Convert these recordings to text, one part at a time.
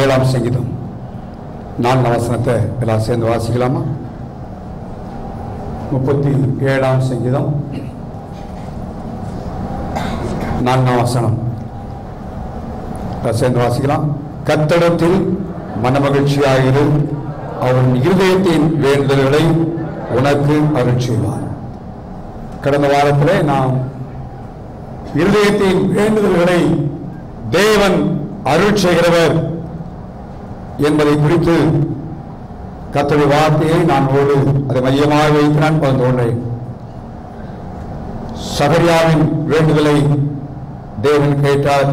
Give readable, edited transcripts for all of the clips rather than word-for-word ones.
7ஆம் சங்கீதம் 4 வசனத்தை எல்லாம் சேர்ந்து வாசிக்கலாமா? 37ஆம் சங்கீதம் 4 வசனம் சேர்ந்து வாசிக்கலாம். கர்த்தரிடத்தில் மனமகிழ்ச்சியாயிரு, அவன் இருதயத்தின் வேண்டுதல்களை உனக்கு அருள் செய்வார். கடந்த வாரத்திலே நாம் இருதயத்தின் வேண்டுதல்களை தேவன் அருள் செய்கிறவர் என்பதை குறித்து கர்த்தருடைய வார்த்தையை நான் அதை மையமாக வைத்து நான் பகிர்ந்தோன்றேன். சகரியாவின் வேண்டுதலை தேவன் கேட்டார்,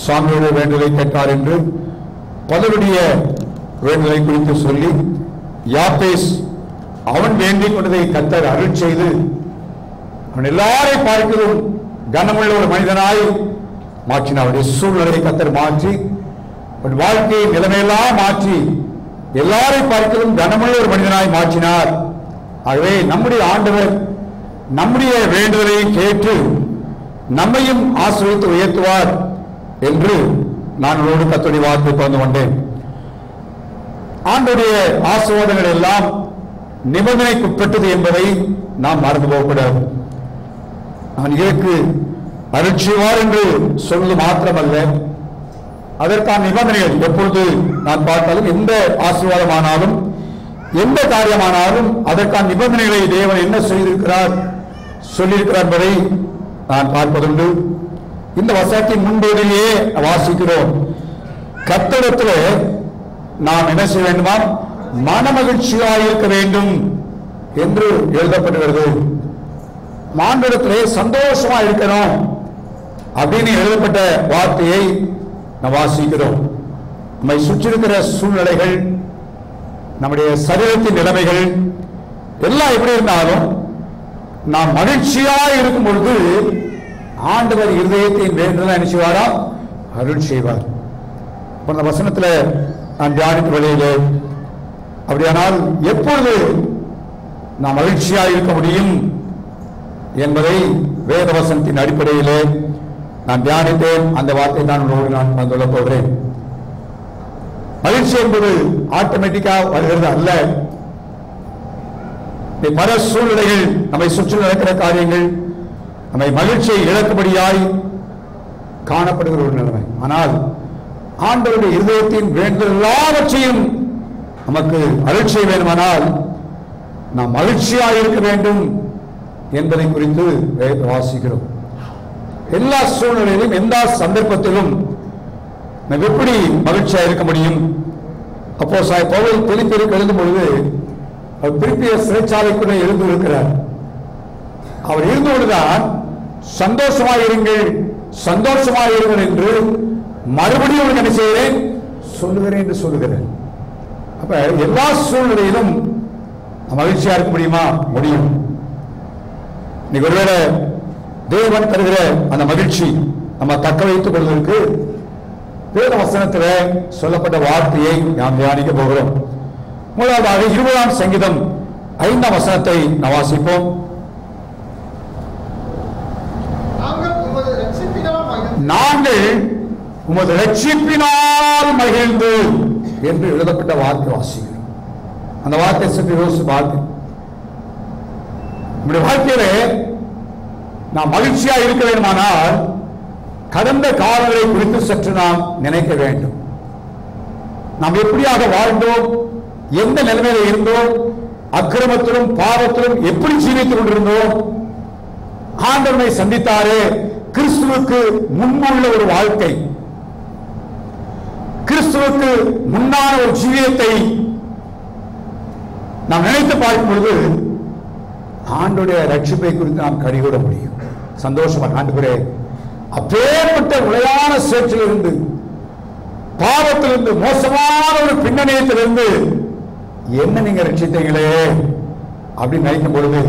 சாமுவேலுடைய வேண்டுதலை கேட்டார் என்று பலருடைய வேண்டுதலை குறித்து சொல்லி, யாபேஸ் அவன் வேண்டிக் கொண்டதை கர்த்தர் அருள் செய்து அவன் எல்லாரை பார்க்கிறதும் கனமுள்ள ஒரு மனிதனாய் மாற்றினார். அவருடைய சூழ்நிலையை கர்த்தர் மாற்றி வாழ்க்கையை நிலைமையெல்லாம் மாற்றி எல்லாரை பார்க்கிறதும் கனமுள்ள ஒரு மனிதனாய் மாற்றினார். ஆகவே நம்முடைய ஆண்டவர் நம்முடைய வேண்டுதலை கேட்டு நம்மையும் ஆசீர்வதித்து உயர்த்துவார் என்று நான் உங்களோடு கர்த்தருடைய வார்த்தை பகிர்ந்து கொண்டேன். ஆண்டவருடைய ஆசீர்வாதங்கள் எல்லாம் நிபந்தனைக்குட்பட்டது என்பதை நாம் மறந்து போகக்கூடாது. நான் இதற்கு அருள் செய்வார் என்று சொல்வது மாத்திரமல்ல, அதற்கான நிபந்தனைகள் எப்பொழுது நான் பார்த்தாலும் எந்த ஆசீர்வாதமானாலும் எந்த காரியமானாலும் அதற்கான நிபந்தனைகளை தேவன் என்ன செய்திருக்கிறார் சொல்லியிருக்கிறார் என்பதை நான் பார்ப்பதுண்டு. இந்த வசனத்தின் முன்போதிலேயே வாசிக்கிறோம். கர்த்தரிடத்தில் நாம் என்ன செய்ய வேண்டுமா? மனமகிழ்ச்சியாக இருக்க வேண்டும் என்று எழுதப்பட்டுகிறது. ஆண்டவரிடத்திலே சந்தோஷமா இருக்கணும் அப்படின்னு எழுதப்பட்ட வார்த்தையை நாம் வாசிக்கிறோம். நம்மை சுற்றிருக்கிற சூழ்நிலைகள், நம்முடைய சரீரத்தின் நிலைமைகள் எல்லாம் எப்படி இருந்தாலும் நாம் மகிழ்ச்சியாக இருக்கும் பொழுது ஆண்டவர் இருதயத்தின் வேண்டுதலை என்ன செய்வாரா? அருள் செய்வார். இந்த வசனத்தில் நான் தியானித்த வழியிலே அப்படியானால் எப்பொழுது நாம் மகிழ்ச்சியாக இருக்க முடியும் என்பதை வேத வசனத்தின் அடிப்படையிலே நான் தியானித்தேன். அந்த வார்த்தை நான் வந்துள்ள போகிறேன். மகிழ்ச்சி என்பது ஆட்டோமேட்டிக்காக வருகிறது அல்ல. பல சூழ்நிலைகள், நம்மை சுற்றி நடக்கிற காரியங்கள் நம்மை மகிழ்ச்சியை இழக்கும்படியாய் காணப்படுகிற ஒரு நிலைமை. ஆனால் ஆண்டவருடைய இருதயத்தின் வேண்டுதல் எல்லாவற்றையும் நமக்கு அருள் செய்ய வேண்டுமானால் நாம் மகிழ்ச்சியாக இருக்க வேண்டும் என்பதை குறித்து வாசிக்கிறோம். எல்லா சூழ்நிலையிலும் எந்த சந்தர்ப்பத்திலும் நாம் எப்படி மகிழ்ச்சியாக இருக்க முடியும்? அப்போஸ்தலனாகிய பவுல் பிலிப்பியருக்கு எழுதும் பொழுது அவர் பிலிப்பிய சிறைச்சாலைக்குள்ளே எழுந்து இருக்கிறார். அவர் இருந்து கொண்டுதான் சந்தோஷமாக இருங்கள் என்று மறுபடியும் என்ன செய்கிறேன் சொல்லுகிறேன் என்று சொல்லுகிறேன். அப்ப எல்லா சூழ்நிலையிலும் மகிழ்ச்சியா இருக்க முடியுமா? முடியும். இன்னைக்கு ஒருவேளை தேவன் தருகிற அந்த மகிழ்ச்சி நம்ம தக்க வைத்துக் கொள்வதற்கு வேத வசனத்தில் சொல்லப்பட்ட வார்த்தையை நாம் தியானிக்க போகிறோம். முதலாவதாக 20ஆம் சங்கீதம் 5ஆம் வசனத்தை நாம் வாசிப்போம். நாங்கள் உமது ரட்சிப்பினால் மகிழ்ந்து என்று எழுதப்பட்ட வார்த்தை வாசிக்கிறோம். அந்த வார்த்தை சற்று யோசித்து பார்க்க, நம்முடைய வாழ்க்கையிலே நாம் மகிழ்ச்சியாக இருக்க வேண்டுமானால் கடந்த காலங்களை குறித்து சற்று நாம் நினைக்க வேண்டும். நாம் எப்படியாக வாழ்ந்தோம், எந்த நிலைமையில இருந்தோம், அக்கிரமத்திலும் பாவத்திலும் எப்படி ஜீவித்துக் கொண்டிருந்தோம். ஆண்டவரை சந்தித்தாரே, கிறிஸ்துவுக்கு முன்னுள்ள ஒரு வாழ்க்கை, கிறிஸ்துவுக்கு முன்னான ஒரு ஜீவியத்தை நாம் நினைத்து பார்க்கும் பொழுது ஆண்டவருடைய ரட்சிப்பை குறித்து நாம் கடிகூட முடியும். சந்தோஷமா ஆண்டவரே, அப்பேற்பட்ட உளையான சேற்றிலிருந்து, பாவத்திலிருந்து, மோசமான ஒரு பின்னணியத்திலிருந்து என்ன நீங்க ரட்சித்தீங்களே அப்படின்னு நினைக்கும் பொழுது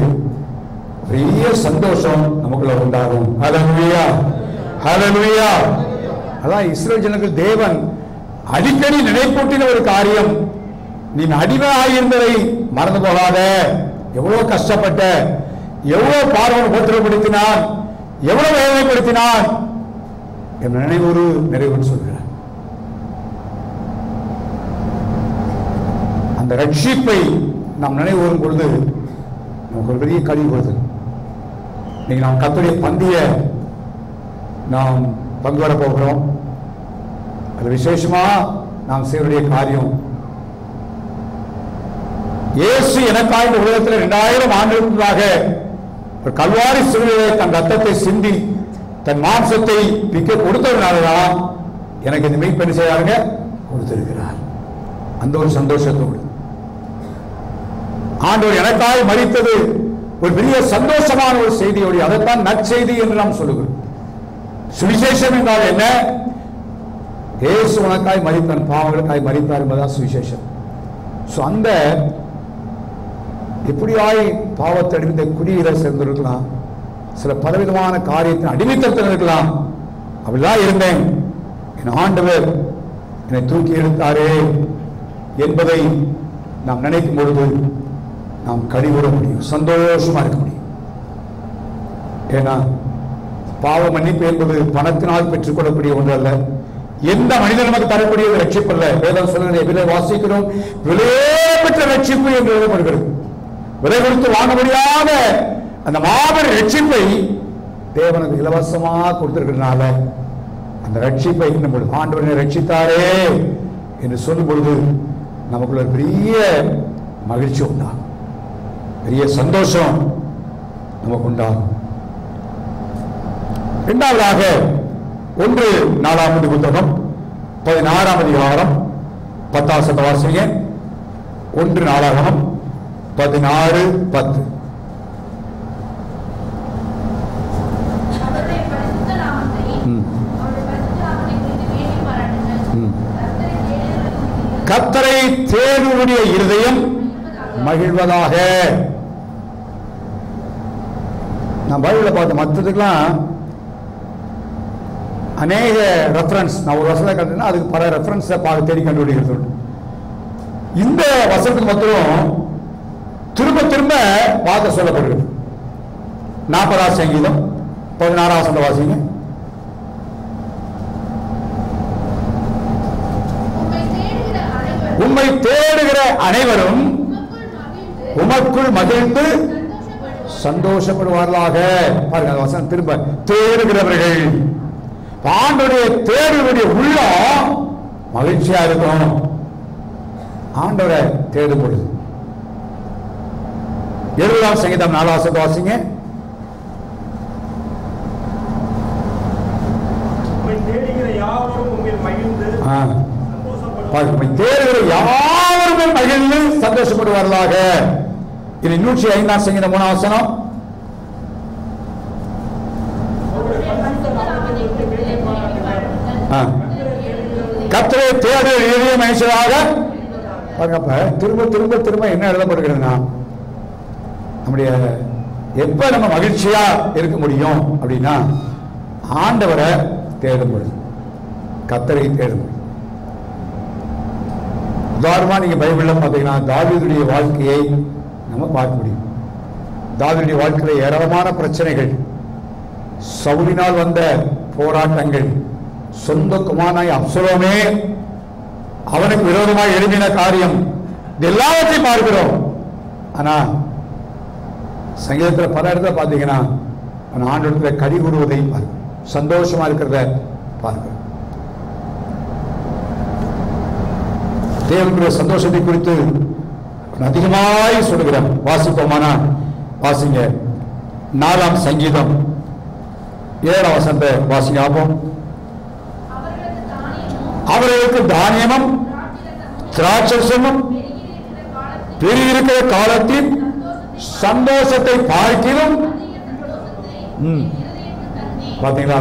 பெரிய சந்தோஷம் நமக்குள்ள உண்டாகும். ஹல்லேலூயா, ஹல்லேலூயா. அதான் இஸ்ரவேல் ஜனங்கள் தேவன் அடிக்கடி நினைப்பூட்டின ஒரு காரியம். நீ அடிமையாயிருந்ததை மறந்து போகாத. எவ்வளவு கஷ்டப்பட்ட, எவ்வளவு பார்வனை உபத்திரப்படுத்தினான், எவ்வளவு வேதனைப்படுத்தினான் என் நினைவொரு நிறைவுன்னு சொல்கிறார். அந்த ரட்சிப்பை நாம் நினைவுறும் பொழுது நமக்கு ஒரு பெரிய கழிவு வருது. இன்னைக்கு நாம் கர்த்தருடைய பந்திய நாம் பங்கு வர போகிறோம். அது விசேஷமா நாம் செய்யக்கூடிய காரியம், இயேசு எனக்காக இந்த உலகத்தில் 2000 ஆண்டுகளுக்கு முன்பாக ஒரு கல்வாரி சிலுவையிலே தன் ரத்தத்தை சிந்தி தன் மாம்சத்தை பிக்க கொடுத்ததுனாலதான் எனக்கு இந்த மீட்பு செய்யாருங்க கொடுத்திருக்கிறார். அந்த ஒரு சந்தோஷத்தோடு ஆண்டவர் எனக்காக மரித்தது ஒரு பெரிய சந்தோஷமான ஒரு செய்தியோடு, அதைத்தான் நற்செய்தி என்று நாம் சொல்லுகிறோம். சுவிசேஷம் என்றால் என்ன? இயேசு உனக்காய் மரித்தான், பாவங்களுக்காய் மரித்தார் என்பதுதான் சுவிசேஷம். அந்த எப்படியாய் பாவத்தை அடிமைத்த குடியில சேர்ந்திருக்கலாம், சில பலவிதமான காரியத்தின் அடிமைத்தத்தில் இருக்கலாம். அப்படிதான் இருந்தேன், என் ஆண்டவர் என்னை தூக்கி எடுத்தாரே என்பதை நாம் நினைக்கும் பொழுது நாம் கழிவுற முடியும், சந்தோஷமா இருக்க முடியும். ஏன்னா பாவ மன்னிப்பு என்பது பணத்தினால் பெற்றுக்கொள்ளக்கூடிய ஒன்று அல்ல. எந்த மனிதன் நமக்கு தரக்கூடிய ரட்சிப்பு அல்ல. வேதம் சொல்லுகிற வாசிக்கிறோம், விலையேற்ற ரட்சிப்பு என்று எழுதப்படுகிறது. விலை கொடுத்து வாங்க முடியாத அந்த மாபெரும் ரட்சிப்பை தேவனுக்கு இலவசமாக கொடுத்திருக்கிறதுனால அந்த ரட்சிப்பை நம்ம ஆண்டவனை ரட்சித்தாரே என்று சொல்லும் பொழுது நமக்குள்ள பெரிய மகிழ்ச்சி உண்டாகும், பெரிய சந்தோஷம் நமக்கு உண்டாகும். இரண்டாவதாக 1 புத்தகம் 16ஆம் அதிகாரம் 10 வாசிங்க. 1 நாளாகமம் 16:10. கர்த்தரை தேடுடைய இருதயம் மகிழ்வதாக. நான் பைபிளை பார்த்த மற்றதுக்கெல்லாம் அநேக ரெஃபரன்ஸ், நான் ஒரு வசனத்தை கண்டுனா அதுக்கு பல ரெஃபரன்ஸை பார்த்து தேடி கண்டுபிடிக்கிறது. இந்த வசனத்துக்கு மாத்திரம் திரும்ப திரும்ப பார்க்க சொல்லப்படுகிறது. 40ஆம் சங்கீதம் 16ஆம் வசனம் வாசிங்க. உம்மை தேடுகிற அனைவரும் உமக்குள் மகிழ்ந்து சந்தோஷப்படுவார்களாக. பாருங்க அந்த வசனம் திரும்ப, தேடுகிறவர்கள். ஆண்டவருடைய தேடுவருடைய உள்ளம் மகிழ்ச்சியா இருக்கும். ஆண்டவரை தேடும் பொழுது 70ஆம் சங்கீதம் 4ஆம் வசனம் வாசிங்க. தேடுகிற யாவரும் மகிழ்ந்து சந்தோஷப்படுவார்களாக. இது 105ஆம் சங்கீதம் 3ஆம் வசனம். கர்த்தரை தேடு இதய மனுஷராக. திரும்ப திரும்ப திரும்ப என்ன எழுதப்படுகிறதுனா, நம்முடைய எப்ப நம்ம மகிழ்ச்சியா இருக்க முடியும் அப்படின்னா ஆண்டவரை தேடும் பொழுது, கர்த்தரை தேடும் பொழுது. உதாரணமா நீங்க பைபிள்ல பாத்தீங்கன்னா தாவீதுடைய வாழ்க்கையை நம்ம பார்க்க முடியும். தாவீதுடைய வாழ்க்கையில ஏராளமான பிரச்சனைகள், சவுலினால் வந்த போராட்டங்கள், சொந்த குமாரனாய் அப்சலோமே அவனுக்கு விரோதமாக எழுதின காரியம், இது எல்லாவற்றையும் பார்க்கிறோம். ஆனா சங்கீதத்தில் பல இடத்துல பார்த்தீங்கன்னா ஆண்டவரத்துல கடி கூறுவதை பார்க்கிறோம், சந்தோஷமா இருக்கிறத பார்க்கிறோம். தேவனுடைய சந்தோஷத்தை குறித்து அதிகமாய் சொல்லுகிறோம். வாசிப்போமானா வாசிங்க. 4ஆம் சங்கீதம் 7ஆம் வசனத்தை வாசிங்க. ஆப்போம். அவர்களுக்கு தானியமும் திராட்சரசமும் பெருகிருக்கிற காலத்தின் சந்தோஷத்தை பார்க்கிலும். பாத்தீங்களா,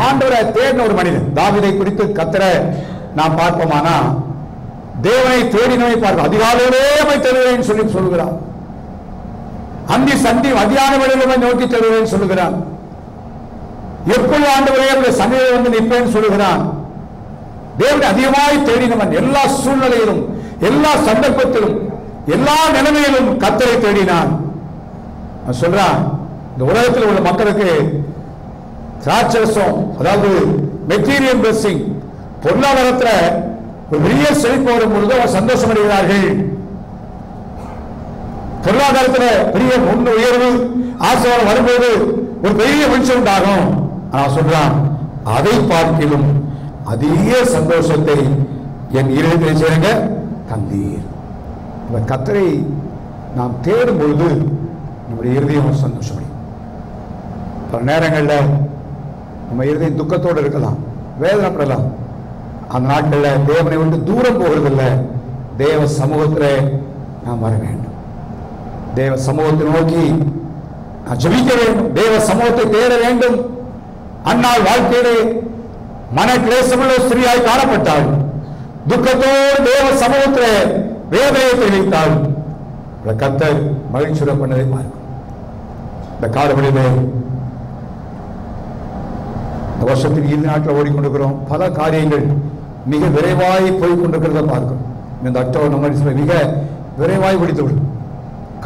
ஆண்டவரை தேடின ஒரு மனிதன். தாவீதை குறித்து கர்த்தரை நாம் பார்ப்போமானா, தேவனை தேடினவை பார்க்க அதிகாலையிலே தேடுவேன் சொல்லி சொல்லுகிறான். அந்தி சந்தி மதியான வேளையிலே நோக்கி தேடுவேன் சொல்லுகிறான். எப்பொழுது ஆண்டவரே அவருடைய சந்நிதியில் வந்து நிற்பேன் சொல்லுகிறான். தேவனை அதிகமாய் தேடினவன் எல்லா சூழ்நிலையிலும், எல்லா சந்தர்ப்பத்திலும், எல்லா நிலைமையிலும் கர்த்தரை தேடினான். சொல்றான், இந்த உலகத்தில் உள்ள மக்களுக்கு திராட்சரசம், அதாவது மெட்டீரியல் பிளெஸிங், பொருளாதாரத்தில் ஒரு பெரிய செழிப்பு வரும் பொழுது அவர் சந்தோஷம் அடைகிறார்கள். பொருளாதாரத்தில் பெரிய முன் உயர்வு ஆசீர்வாதம் வரும்போது ஒரு பெரிய மனுஷன் உண்டாகும். நான் சொல்றான், அதை பார்க்கிலும் அதிக சந்தோஷத்தை என் இருதயத்தில் சேருங்க தந்தீர். கர்த்தரை நாம் தேடும் பொழுது நம்முடைய இருதயம் சந்தோஷப்படும். பல நேரங்களில் நம்ம இருதயம் துக்கத்தோடு இருக்கலாம், வேதனைப்படலாம். அந்த நாட்களில் தேவனை விட்டு தூரம் போகிறதில்லை, தேவ சமூகத்தில் நாம் வர வேண்டும். தேவ சமூகத்தை நோக்கி நான் ஜெபிக்க வேண்டும், தேவ சமூகத்தை தேட வேண்டும். அந்நாள் வாழ்க்கையிலே மன கிளேசமுள்ள ஸ்திரீயாய் காணப்பட்டாள். துக்கத்தோடு தேவ சமூகத்தில் வேதனையை தெரிவித்தாள். கர்த்தர் மகிழ்ச்சியுடன் பண்ணதை பார்க்கும். இந்த காலவெளியிலே இந்த வருஷத்துக்கு இறுதி நாட்டில் ஓடிக்கொண்டிருக்கிறோம். பல காரியங்கள் மிக விரைவாய் போய்கொண்டிருக்கிறத பார்க்கிறோம். இந்த அக்டோபர் நவம்பர் மிக விரைவாய் முடித்துவிடும்.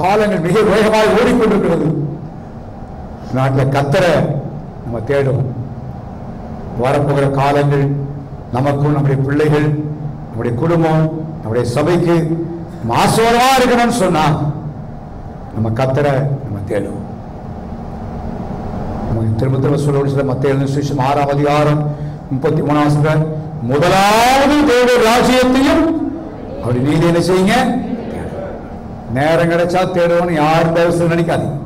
காலங்கள் மிக வேகமாய் ஓடிக்கொண்டிருக்கிறது. நாட்டில் கர்த்தரை நம்ம தேடும். வரப்போகிற காலங்கள் நமக்கும் நம்முடைய பிள்ளைகள், நம்முடைய குடும்பம், நம்முடைய சபைக்கு நம்ம ஆசீர்வாதமா இருக்கணும்னு சொன்னா நம்ம கர்த்தரை நம்ம தேடும். திரும்ப திரும்ப சொல்ல மத்திய 6ஆம் அதிகாரம் 33 முதலாவது தேவ ராஜ்யத்தையும் அப்படி நீதி என்ன செய்யுங்க, நேரம் கிடைச்சா தேடுவோன்னு யாரும் தயவு நினைக்காதீங்க.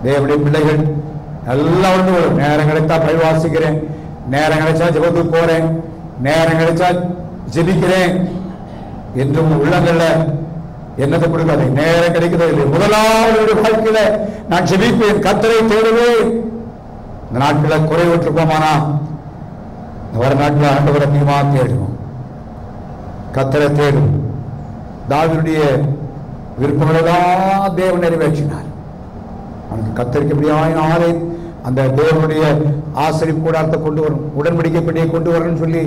தேவனுடைய பிள்ளைகள் எல்லாம் நேரம் கிடைத்தா பைபிள் வாசிக்கிறேன், நேரம் கிடைச்சா ஜெபத்துக்கு போறேன், நேரம் கிடைச்சா ஜெபிக்கிறேன் என்றும் உள்ளங்கள்ல என்னத்தை கொடுக்காது. நேரம் கிடைக்கிறது இல்லை. முதலாவது வாழ்க்கையில நான் ஜெபிப்பேன், கர்த்தரை தேடுவேன். இந்த நாட்களில் குறைவிட்டிருப்போமானா வர நாட்டில் ஆண்டவரை அதிகமாக தேடுவோம், கர்த்தரை தேடும். தாவீதுடைய விருப்பங்களெல்லாம் தேவன் நிறைவேற்றினார். அவனுக்கு கர்த்தருக்கு எப்படியாயினாலே அந்த தேவனுடைய ஆசரிப்பு கூடாரத்தை கொண்டு வரும், உடன்படிக்கை பெட்டியை கொண்டு வரணும்னு சொல்லி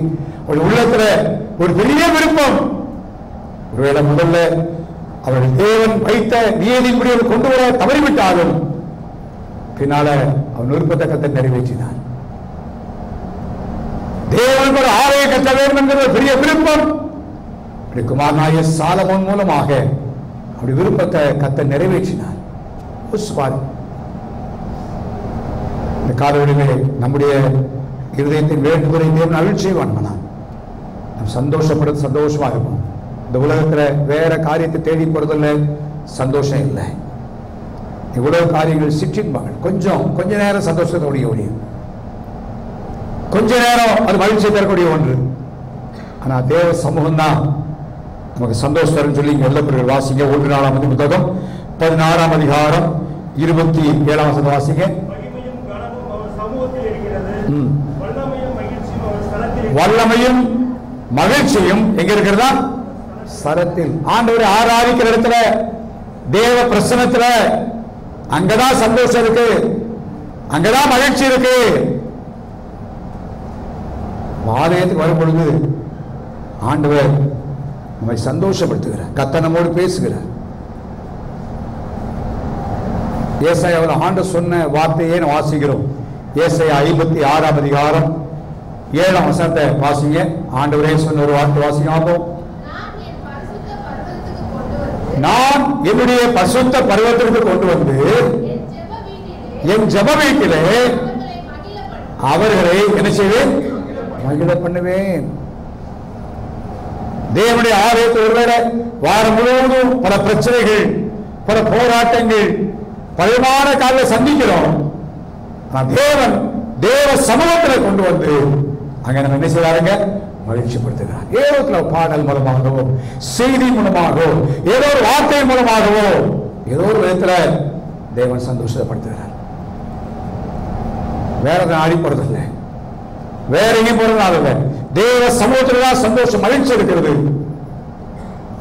ஒரு உள்ளத்துல ஒரு பெரிய விருப்பம். ஒருவேளை முதல்ல அவர்கள் தேவன் வைத்த நியதிப்படி கொண்டு வர தவறிவிட்டாலும் பின்னால அவன் விருப்பத்தை கர்த்தர் நிறைவேற்றினார். தேவன் ஒரு ஆலய கட்ட வேண்டும் என்கிற பெரிய விருப்பம் குமாரனாகிய சாலமோன் மூலமாக அப்படி விருப்பத்தை கர்த்தர் நிறைவேற்றினார். இந்த காலவெளியிலே நம்முடைய இருதயத்தின் வேண்டுதலை தேவன் அருள் செய்வான். நாம் சந்தோஷப்படுறது சந்தோஷமா இருக்கும். இந்த உலகத்துல வேற காரியத்தை தேடி போறதில்லை, சந்தோஷம் இல்லை. இவ்வளவு காரியங்கள் சிற்றின்பார்கள். கொஞ்ச நேரம் சந்தோஷத்தோடைய ஒழியும், கொஞ்ச நேரம் அது மகிழ்ச்சி தரக்கூடிய ஒன்று. ஆனா தேவ சமூகம் தான் நமக்கு சந்தோஷம் தரும் சொல்லி எல்லப்பர்கள் வாசிங்க. 1 புத்தகம் 16ஆம் அதிகாரம் 27ஆம் வசனம் வாசிங்க. வல்லமையும் மகிழ்ச்சியும் எங்க இருக்கிறதா? சரத்தில். ஆண்டவரை ஆராதிக்கிற இடத்துல, தேவ பிரசன்னத்துல அங்கதான் சந்தோஷம் இருக்கு, அங்கதான் மகிழ்ச்சி இருக்கு. ஆலயத்துக்கு வரும் பொழுது ஆண்டவர் நம்மை சந்தோஷப்படுத்துகிறார், கர்த்தர் நம்மோடு பேசுகிறார். ஏசாயாவில் ஆண்டவர் சொன்ன வார்த்தையே வாசிக்கிறோம். ஏசாயா 56ஆம் அதிகாரம் 7ஆம் வசனத்தை வாசிங்க. ஆண்டவரே சொன்ன ஒரு வார்த்தை வாசிங்க. நான் என்னுடைய பரிசுத்த பர்வதத்திற்கு கொண்டு வந்து என் ஜெப வீட்டிலே அவர்களை என்ன செய்வேன்? மகிழ பண்ணுவேன். தேவனுடைய ஆலயத்தில் ஒருவேளை வாரம் முழுவதும் பல பிரச்சனைகள், பல போராட்டங்கள், பலமான காலையில் சந்திக்கிறோம். தேவன் தேவ சமூகத்தில் கொண்டு வந்து அங்க நம்ம என்ன செய்வாருங்க? மகிழ்ச்சிப்படுத்துகிறார். ஏதோ பாடல் மூலமாகவோ, செய்தி மூலமாகவோ, ஏதோ ஒரு வார்த்தை மூலமாகவோ, ஏதோ ஒரு விதத்தில் தேவன் சந்தோஷப்படுத்துகிறார். வேற நாடி போறதில்லை, வேற எங்கேயும் போறதுனால இல்லை. தேவ சமூகத்தில் தான் சந்தோஷம், மகிழ்ச்சி இருக்கிறது.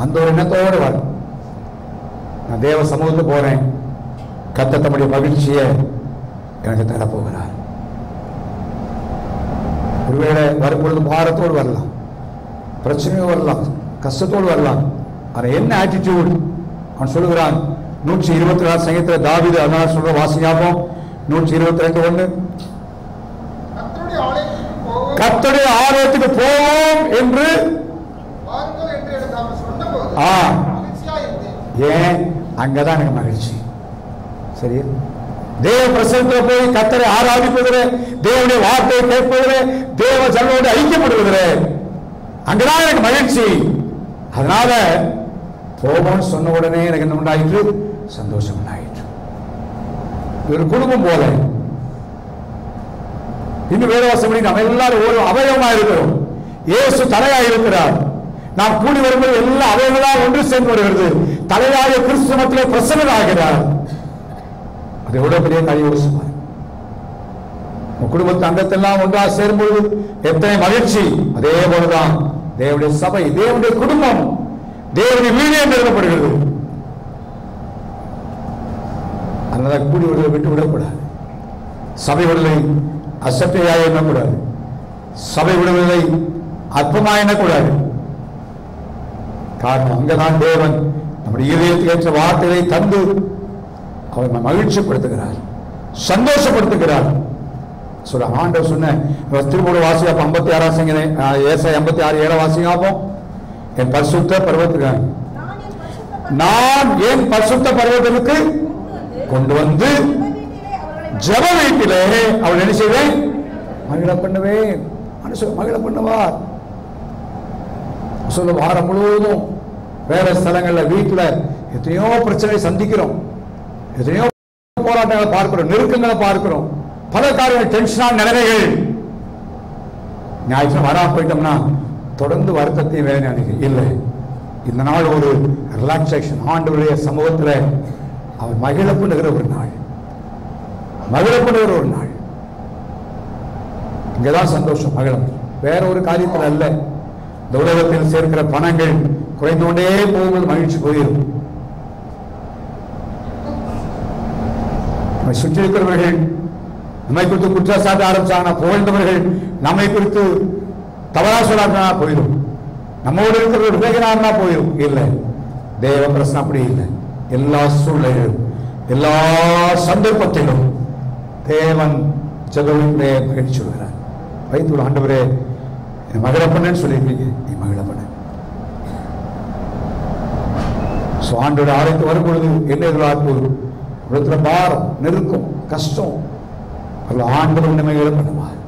அந்த ஒரு எண்ணத்தோடு வர நான் தேவ சமூகத்துக்கு போறேன், கர்த்தர் தம்முடைய மகிழ்ச்சியை எனக்கு தரப்போகிறார். ஒருவேளை வரும்பொழுது பாரத்தோடு வரலாம், பிரச்சனையோடு வரலாம், கஷ்டத்தோடு வரலாம். ஆனா என்ன ஆட்டிடியூட்? அவன் சொல்லுகிறான் 124 சங்கீதத்தில் தாவீது அதனால சொல்ற வாசியாகும். 122:1 கர்த்தருடைய ஆலயத்துக்கு போவோம் என்று ஏன் அங்கதான் எனக்கு மகிழ்ச்சி. சரியா? தேவ பிரசன்னத்தில் போய் கர்த்தரை ஆராதிப்பதிலே, தேவனுடைய வார்த்தையை கேட்பதிலே, தேவ ஜனங்களோடு ஐக்கியப்படுவதிலே, அங்கதான் எனக்கு மகிழ்ச்சி. அதனால போவோம்னு சொன்ன உடனே எனக்கு என்ன உண்டாயிற்று? சந்தோஷம் உண்டாயிற்று. ஒரு குடும்பம் போல. இன்னும் வேதவாசப்படி நம்ம எல்லாரும் ஒரு அவயவமா இருக்கிறோம். இயேசு தலையாக இருக்கிறார். நாம் கூடி வரும்போது எல்லா அவயவங்களாக ஒன்று சேர்ந்து வருகிறது. தலையாக கிறிஸ்துவத்திலே பிரசன்னராகிறார். அதை விட பெரிய காரியம். குடும்பத்து அங்கத்தெல்லாம் ஒன்றாக சேரும்போது எத்தனை மகிழ்ச்சி. அதே போலதான் தேவனுடைய சபை, தேவனுடைய குடும்பம், தேவனுடைய வீடு என்று எழுதப்படுகிறது. அதனால கூடி விடுவதை விட்டு விடக்கூடாது. சபை விடுதலை அசட்டையாக எண்ணக்கூடாது. சபை விடுவதை அற்பமாக எண்ணக்கூடாது. காரணம், அங்கதான் தேவன் நம்முடைய இதயத்துக்கு ஏற்ற வார்த்தைகளை தந்து அவரை மகிழ்ச்சிப்படுத்துகிறார், சந்தோஷப்படுத்துகிறார். சொல்ல ஆண்டவர் சொன்ன திருமூல வாசி. அப்ப 56 ஏசாயா 56:7 வாசியாப்போம். என் பரிசுத்த பர்வத்துக்கு நான் என் பரிசுத்த பர்வத்திற்கு கொண்டு வந்து ஜெப வீட்டிலே அவள் என்ன செய்வேன்? மகிழ பண்ணுவேன். மகிழ பண்ணுவார். சொல்ல வாரம் முழுவதும் வேற ஸ்தலங்கள்ல வீட்டுல எத்தனையோ பிரச்சனை சந்திக்கிறோம், எத்தனையோ போராட்டங்களை பார்க்கிறோம், நெருக்கங்களை பார்க்கிறோம், பல காரியங்கள், டென்ஷனான நிலைமைகள். ஞாயிற்று வரா போயிட்டோம்னா தொடர்ந்து வருத்தத்தையும் வேலை நினைக்க இல்லை. இந்த நாள் ஒரு ரிலாக்ஸேஷன். ஆண்டவருடைய சமூகத்தில் அவர் மகிழ பண்ணுகிற ஒரு நாள், மகிழ பண்ணுகிற ஒரு நாள். இங்கதான் சந்தோஷம், மகிழம். வேற ஒரு காரியத்தில் அல்ல. இந்த உலகத்தில் சேர்க்கிற பணங்கள் குறைந்து கொண்டே போகும்போது மகிழ்ச்சி போயிடும். சுற்றி இருக்கிறவர்கள் நம்மை குறித்து குற்றச்சாட்டு ஆரம்பிச்சாங்கன்னா, புகழ்ந்தவர்கள் நம்மை குறித்து தவறா சொல்லாட்டா போயிடும். நம்மோடு இருக்கிற விவேகனா போயிடும். இல்லை, தேவ பிரசனம் அப்படி இல்லை. எல்லா சூழ்நிலையிலும், எல்லா சந்தர்ப்பத்திலும் தேவன் ஜெபத்திலே மகிழ்ச்சி சொல்கிறார். வைத்து ஆண்டவரே மகிழ பண்ணு சொல்லியிருக்கீங்க, நீ மகிழ பண்ண. ஆண்டோட ஆலயத்து வரும் பொழுது என்ன எதிர்பார்ப்போம்? இடத்துல பாரம், நெருக்கம், கஷ்டம், ஆண்டவர் மகிழ பண்ணுவார்,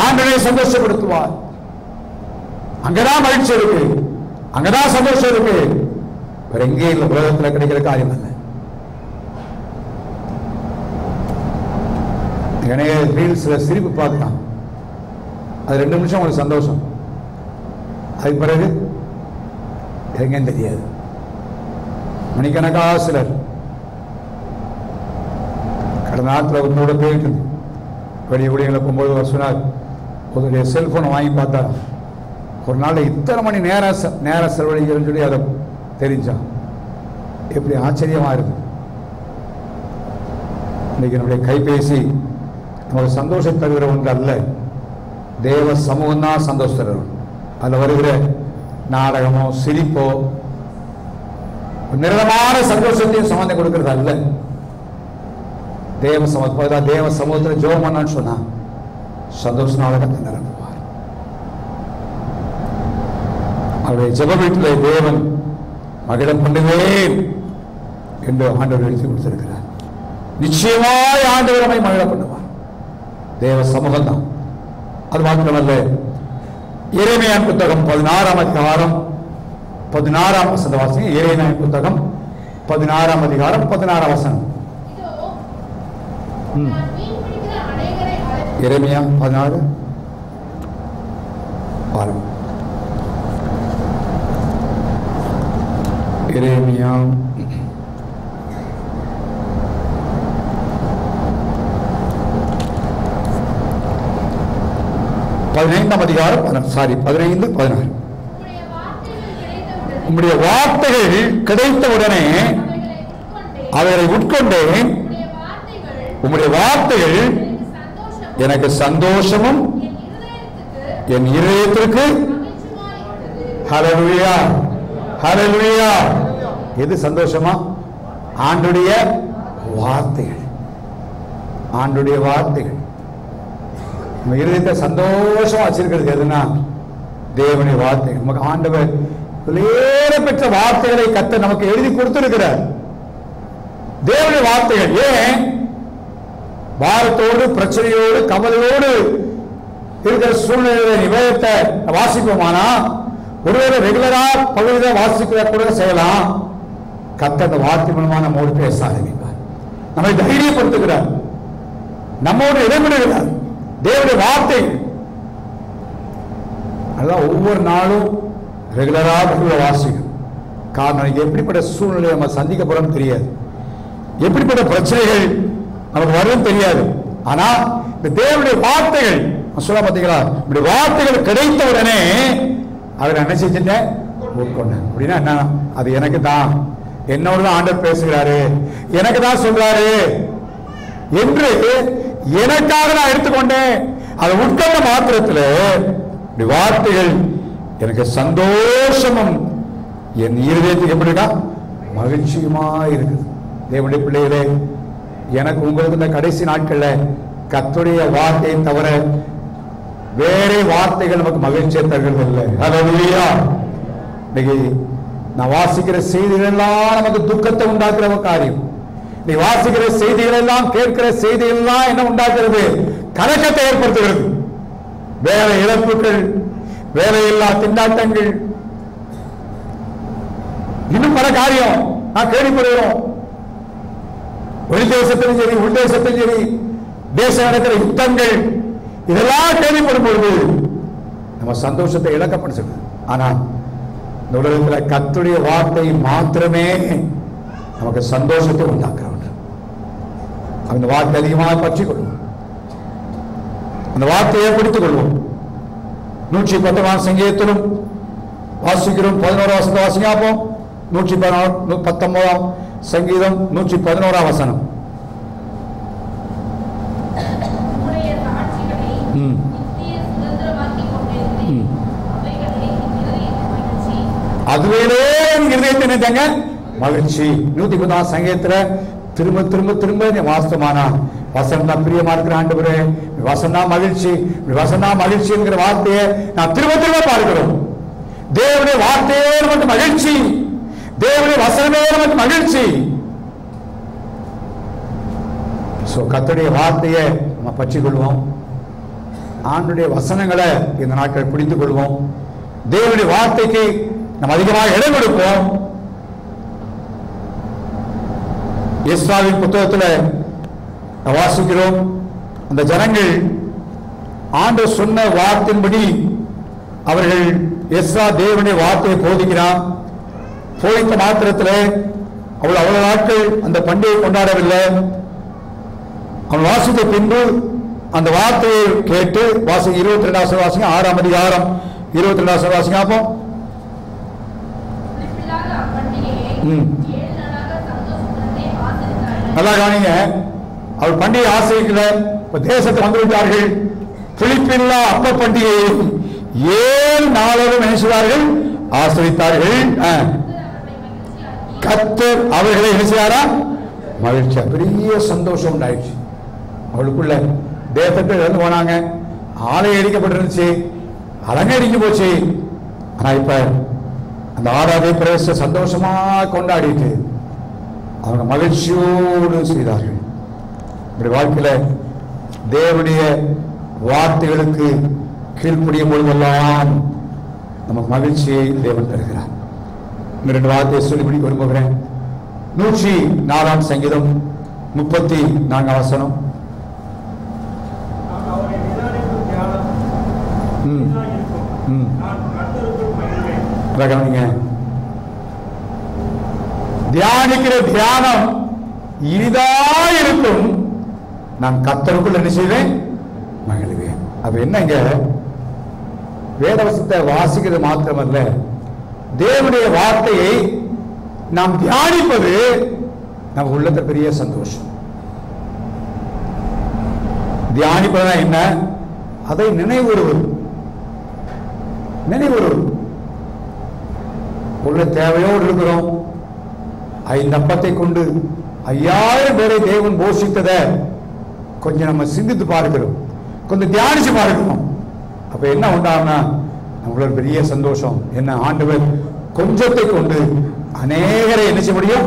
ஆண்டவரை சந்தோஷப்படுத்துவார். அங்கதான் மகிழ்ச்சி இருக்கு, அங்கதான் சந்தோஷம் இருக்கு. வேற எங்கே இல்லை, உலகத்தில் கிடைக்கிற காரியம் அல்ல. இணைய ரீல்ஸ்ல சிரிப்பு பார்க்கலாம், அது 2 நிமிஷம் உங்களுக்கு சந்தோஷம், அதுக்கு பிறகு எங்கன்னு தெரியாது. மணிக்கணக்காக சிலர் கடந்த நாட்டில் உன்னோட போயிட்டு வெளியே ஊழியர்களை போகும்போது அவர் சொன்னார், ஒரு செல்போனை வாங்கி பார்த்தார். ஒரு நாள் இத்தனை மணி நேரம் செலவழிக்கிறேன்னு சொல்லி அதை தெரிஞ்சான். எப்படி ஆச்சரியமா இருக்கு. இன்னைக்கு நம்முடைய கைபேசி நமக்கு சந்தோஷம் தருகிற ஒன்று அல்ல, தேவ சமூகம் தான் சந்தோஷம் தருகிறோம். அதில் வருகிற நாடகமோ சிரிப்போ நிரந்தரமான சந்தோஷத்தையும் சம்பந்தம் கொடுக்கிறது அல்ல. தேவ சமூகம், தேவ சமூகத்தில் ஜெபம் பண்ணான்னு சொன்னா சந்தோஷனால கத்த நிரம்புவார். அவருடைய ஜெப வீட்டில் தேவன் மகிழ பண்ணுவேன் என்று ஆண்டவர் எழுதி கொடுத்திருக்கிறார். நிச்சயமாய் ஆண்டவர் நம்மை மகிழ பண்ணுவார். தேவ சமூகம் தான். அது மாத்திரமல்ல, எரேமியா புத்தகம் 16ஆம் அதிகாரம் 16ஆம் வசனம் வாசிங்க. எரேமியா புத்தகம் 16ஆம் அதிகாரம் 16ஆம் வசனம். எரேமியா 16 பாருங்க. எரேமியா 15ஆம் அதிகாரம் 15-16. உம்முடைய வார்த்தைகள் கிடைத்தவுடனே அவரை உட்கொண்டேன். உம்முடைய வார்த்தைகள் எனக்கு சந்தோஷமும் என் இதயத்திற்கு. ஹல்லேலூயா, ஹல்லேலூயா. எது சந்தோஷமா? ஆண்டுடைய வார்த்தைகள், ஆண்டுடைய வார்த்தைகள். நம்ம இருதயத்தை சந்தோஷமா வச்சிருக்கிறது எதுனா தேவனுடைய வார்த்தைகள். நமக்கு ஆண்டவர் பெற்ற வார்த்தைகளை கர்த்தர் நமக்கு எழுதி கொடுத்திருக்கிறார். தேவனுடைய வார்த்தைகள். ஏன் பாரத்தோடு பிரச்சனையோடு கவலையோடு இருக்கிற சூழ்நிலை நிவேதத்தை வாசிப்போமானா ஒருவேளை ரெகுலரா பகுதியை வாசிக்க கூட செய்யலாம். கர்த்தர் அந்த வார்த்தை மூலமா நம்மோடு பேச ஆரம்பிப்பார், நம்மை தைரியப்படுத்துகிறார், நம்மோடு இடைபெறுகிறார். தேவனுடைய வார்த்தை அதான் ஒவ்வொரு நாளும் ரெகுலரா பகுதியை வாசிக்கணும். காரணம் எப்படிப்பட்ட சூழ்நிலை நம்ம சந்திக்க போறோம் தெரியாது, எப்படிப்பட்ட பிரச்சனைகள் நமக்கு வரும் தெரியாது. ஆனா இந்த தேவனுடைய வார்த்தைகள் சொல்ல பார்த்தீங்களா, இப்படி வார்த்தைகள் கிடைத்த உடனே அவர் என்ன செஞ்சுட்டேன் உட்கொண்டேன். அப்படின்னா என்ன, அது எனக்கு தான், என்னோட தான் ஆண்டவர் பேசுகிறாரு, எனக்கு தான் சொல்றாரு என்று எனக்காக நான் எடுத்துக்கொண்டேன். அதை உட்கொண்ட மாத்திரத்தில் வார்த்தைகள் எனக்கு சந்தோஷமும் என் இருதயத்துக்கு எப்படி இருக்கா மகிழ்ச்சியுமா இருக்குது. தேவனுடைய பிள்ளைகளே, எனக்கு உங்களுக்கு இந்த கடைசி நாட்கள்ல கர்த்தருடைய வார்த்தையை தவிர வேற வார்த்தைகள் நமக்கு மகிழ்ச்சியை தருகிறது இல்லை. ஹல்லேலூயா. இன்னைக்கு நான் வாசிக்கிற செய்திகள் எல்லாம் நமக்கு துக்கத்தை உண்டாக்குற ஒரு காரியம். நீ வாசிக்கிற செய்திகள் எல்லாம் கேட்கிற செய்திகள் எல்லாம் என்ன உண்டாக்குறது, கலக்கத்தை ஏற்படுத்துகிறது. வேலை இழப்புகள், வேலையில்லா திண்டாட்டங்கள், இன்னும் பல காரியம் நான் கேள்விப்படுகிறோம். வெளிதேசத்திலும் சரி உள்தேசத்திலும் சரி தேசம் நடக்கிற யுத்தங்கள் இதெல்லாம் கேள்விப்படும் பொழுது நம்ம சந்தோஷத்தை இழக்கப்படுகிறது. ஆனா இந்த உலகத்தில் கர்த்தருடைய வார்த்தை மாத்திரமே நமக்கு சந்தோஷத்தை உண்டாக்குறவர். அந்த வார்த்தை அதிகமாக பற்றிக் கொள்வோம், அந்த வார்த்தையை பிடித்துக் கொள்வோம். 119 சங்கீதத்திலும் வாசிக்கிறோம். 11 வசனத்தை வாசிக்காப்போம். 119 சங்கீதம் 111 வசனம். அதுவே இருதயத்தின் மகிழ்ச்சி. 119 சங்கீதத்துல திரும்ப திரும்ப திரும்ப வாஸ்தமானா வசனம் தான் பிரியமா இருக்கிற ஆண்டவரே, வசனா மகிழ்ச்சி, வசனா மகிழ்ச்சி என்கிற வார்த்தையை நான் திரும்ப திரும்ப பார்க்கிறோம். தேவனுடைய வார்த்தையே நமக்கு மகிழ்ச்சி, தேவனுடைய வசனமே நமக்கு மகிழ்ச்சி. கர்த்தருடைய வார்த்தையை நம்ம பற்றிக் கொள்வோம், ஆண்டுடைய வசனங்களை இந்த நாட்கள் பிடித்துக் கொள்வோம், தேவனுடைய வார்த்தைக்கு நம்ம அதிகமாக இடம் கொடுப்போம். எஸ்ராவின் புத்தகத்தில் வாசிக்கிறோம், அந்த ஜனங்கள் ஆண்டவர் சொன்ன வார்த்தையின்படி அவர்கள் எஸ்ரா தேவனுடைய வார்த்தையை போதிக்கிறான். போதித்த மாத்திரத்தில் அவ்வளவு நாட்கள் அந்த பண்டிகை கொண்டாடவில்லை. அவன் வாசித்த பின்பு அந்த வார்த்தையை கேட்டு வாசி 22 வாசிங்க, 6ஆம் அதிகாரம் 22 வாசிங்க. அப்போ நல்லா கவனிங்க, அவர் பண்டிகை ஆசிரியர்கள தேசத்தை வந்துவிட்டார்கள். புளிப்பில்லா அப்ப பண்டிகையை 7 நாளும் நினைச்சார்கள், ஆசிரித்தார்கள். கர்த்தர் அவர்களை நினைச்சாரா மகிழ்ச்சியா, பெரிய சந்தோஷம் உண்டாயிடுச்சு அவளுக்குள்ள. தேசத்தை இழந்து போனாங்க, ஆலயம் இடிக்கப்பட்டிருந்துச்சு, அலங்கரிக்க போச்சு. ஆனா இப்ப அந்த 6வது பிரவேச சந்தோஷமா கொண்டாடிட்டு அவங்க மகிழ்ச்சியோடு செய்தார்கள். இப்படி வாழ்க்கையில தேவனுடைய வார்த்தைகளுக்கு கீழ்ப்படியும் பொழுதெல்லாம் நமக்கு மகிழ்ச்சியை தேவன் தருகிறார். 2 வார்த்தையை சொல்லி முடிக்க விரும்புகிறேன். 104ஆம் சங்கீதம் 34 வசனம். தியானிக்கிற தியானம் இனிதா இருக்கும், நான் கர்த்தருக்குள் என்ன செய்வேன் மகிழ்வேன். அப்ப என்னங்க, வேதவசத்தை வாசிக்கிறது மாத்திரமல்ல, தேவனுடைய வார்த்தையை நாம் தியானிப்பது நம்ம உள்ளத்தை பெரிய சந்தோஷம். தியானிப்பதுனா என்ன, அதை நினைவுறுவது. உள்ள தேவையோடு இருக்கிறோம். 5 அப்பத்தை கொண்டு 5000 பேரை தேவன் போஷித்ததை கொஞ்சம் நம்ம சிந்தித்து பார்க்கிறோம், கொஞ்சம் தியானிச்சு பார்க்கிறோம். அப்ப என்ன உண்டாகும்னா நம்மளோட பெரிய சந்தோஷம். என்ன, ஆண்டவர் கொஞ்சத்தை கொண்டு அநேகரை என்ன செய்ய முடியும்,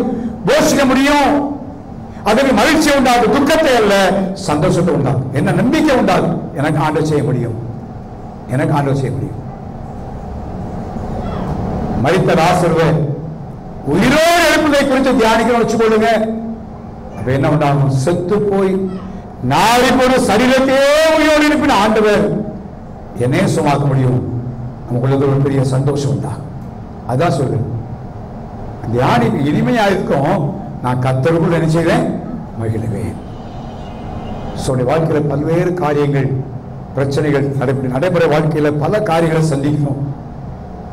போஷிக்க முடியும். அதுக்கு மகிழ்ச்சி உண்டாகும், துக்கத்தை அல்ல சந்தோஷத்தை உண்டாகும். என்ன நம்பிக்கை உண்டாகும், எனக்கு ஆண்டவர் செய்ய முடியும், எனக்கு ஆண்டவர் செய்ய முடியும். மரித்த லாசருவை உயிரோடு எழுப்புவதை குறித்து தியானிக்கணும்னு வச்சுக்கொள்ளுங்க. அப்ப என்ன உண்டாகும், செத்து போய் நாளை போன சரீரத்தையே உயிரோடு எழுப்பின ஆண்டவர் என்னையே சுமாக்க முடியும். நமக்குள்ள ஒரு பெரிய சந்தோஷம் உண்டாகும். அதான் சொல்றேன், தியானிக்கு இனிமையா இருக்கும். நான் கர்த்தருக்குள் என்ன செய்வேன், மகிழ்வேன். வாழ்க்கையில பல்வேறு காரியங்கள், பிரச்சனைகள் நடைமுறை வாழ்க்கையில பல காரியங்களை சந்திக்கணும்.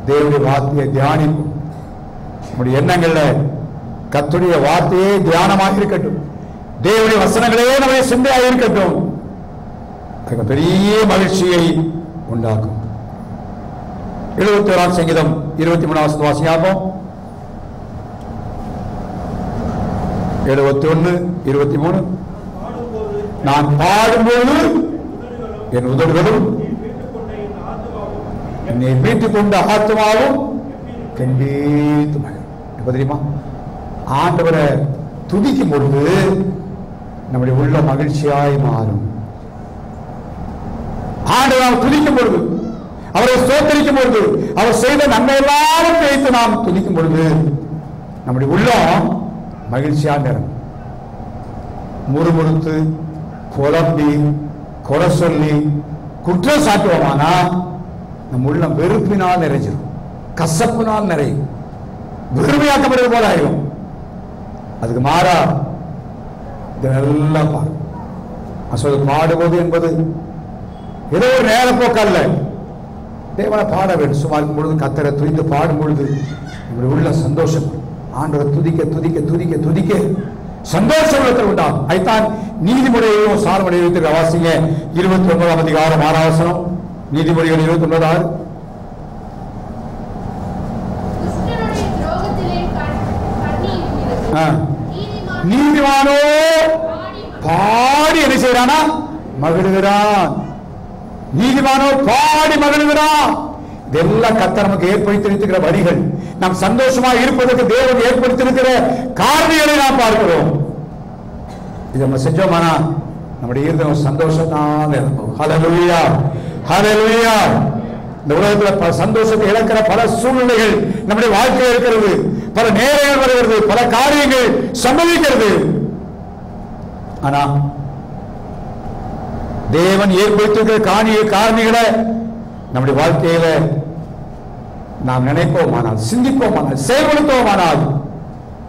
தேவனுடைய வார்த்தையை தியானிக்கும். நம்முடைய எண்ணங்கள்ல கர்த்தருடைய வார்த்தையே தியானமாக இருக்கட்டும். தேவனுடைய வசனங்களே நம்முடைய சிந்தையாக இருக்கட்டும். பெரிய மகிழ்ச்சியை உண்டாக்கும். 71 சங்கீதம் 23 வாசியாகும். 71:23. நான் பாடும்போது என் உதடுகளும் என்னை மீட்டுக் கொண்ட ஆத்மாவும் தெரியுமா, ஆண்டவரை துதிக்கும் பொழுது நம்முடைய உள்ள மகிழ்ச்சியாய் மாறும். ஆண்டவர் துதிக்கும் பொழுது, அவரை ஸ்தோத்திரிக்கும் பொழுது, அவர் செய்த நன்மை எல்லாரும் வைத்து நாம் துதிக்கும் பொழுது நம்முடைய உள்ளம் மகிழ்ச்சியா நிறம். முறுமுறுத்து புலம்பி குறை சொல்லி குற்றம் சாட்டுவோமானா நம் உள்ளம் வெறுப்பினால் நிறைஞ்சிடும், கசப்பினால் நிறையும், வெறுமையாக்கப்படுவது போல ஆயிடும். அதுக்கு மாறா இதெல்லாம் பாடுவது என்பது ஏதோ ஒரு நேரப்போக்கல்ல. தேவனை பாட வேண்டும். சும்மா இருக்கும் பொழுது கர்த்தரை துதித்து பாடும் பொழுது நம்முடைய உள்ள சந்தோஷம். ஆண்டவரை துதிக்க துதிக்க துதிக்க துதிக்க சந்தோஷம் உண்டாகும். அதுதான் நீதிமொழியையும் சார்படையை வாசிங்க. 29 அதிகாரம் 6 வசனம். நீதிமொழிகள் 29:6. நீதிமானோ பாடி என்ன செய்யறானா, மகிழ்கிறான். நீதிமானோ பாடி மகிழ்கிறான். இதெல்லாம் கர்த்தர் நமக்கு ஏற்படுத்தியிருக்கிற வழிகள். நாம் சந்தோஷமா இருப்பதற்கு தேவன் ஏற்படுத்தியிருக்கிற காரணங்களை நாம் பார்க்கிறோம். இதை நம்ம செஞ்சோமானா நம்முடைய இருதயம் சந்தோஷத்தான் இருக்கும். ஹல்லேலூயா, ஹல்லேலூயா. இந்த உலகத்துல சந்தோஷத்தை இழக்கிற பல சூழ்நிலைகள் நம்முடைய வாழ்க்கையில் இருக்கிறது. பல நேரங்கள் வருகிறது, பல காரியங்கள் சம்பவிக்கிறது. ஆனா தேவன் ஏற்படுத்தியிருக்கிற காரணிகளை நம்முடைய வாழ்க்கையில நாம் நினைப்போமானால், சிந்திப்போமானால், செயல்படுத்துவோமானால்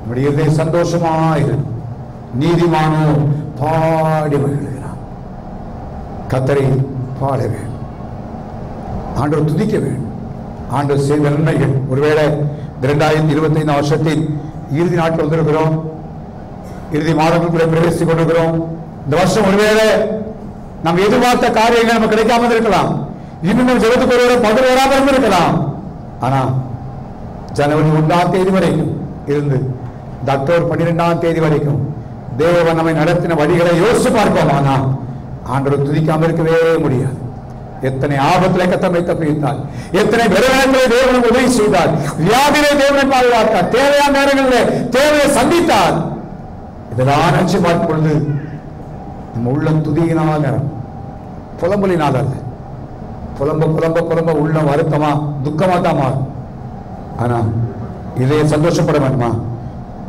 நம்முடைய இதயம் சந்தோஷமாயிரு. நீதிமானோ பாடி மகிழ்கிறான். கர்த்தரை பாட வேண்டும், ஆண்டவர் துதிக்க வேண்டும். ஆண்டவர் செய்த நன்மைகள். ஒருவேளை 2025 வருஷத்தின் இறுதி நாட்கள் வந்திருக்கிறோம், இறுதி மாதங்களுக்குள்ளே பிரவேசித்துக் கொண்டிருக்கிறோம். இந்த வருஷம் ஒருவேளை நாம் எதிர்பார்த்த காரியங்கள் நமக்கு கிடைக்காமல் இருக்கலாம். இன்னும் ஜெபத்துக்கு ஒருவேளை பதில் வராமல் இருக்கலாம். ஆனா ஜனவரி 1ஆம் தேதி வரைக்கும் இருந்து அக்டோபர் 12ஆம் தேதி வரைக்கும் தேவன் நம்மை நடத்தின வழிகளை யோசித்து பார்ப்போம். ஆனா ஆண்டவர் துதிக்காமல் இருக்கவே முடியாது. எத்தனை ஆபத்திலே கத்தமை தப்பித்தார், எத்தனை விரைவிலே தேவன் உதவி செய்தார், வியாதியிலே தேவனை பாதுகாத்தார், தேவையான நேரங்களிலே தேவையை சந்தித்தார். இதெல்லாம் நினைச்சு பார்க்கும் பொழுது நம்ம உள்ளம் துதியினால் நேரம், புலம்பலினால் அல்ல. புலம்ப புலம்ப புலம்ப உள்ளம் வருத்தமா துக்கமா தான் மாறும். ஆனா இதை சந்தோஷப்பட வேண்டுமா,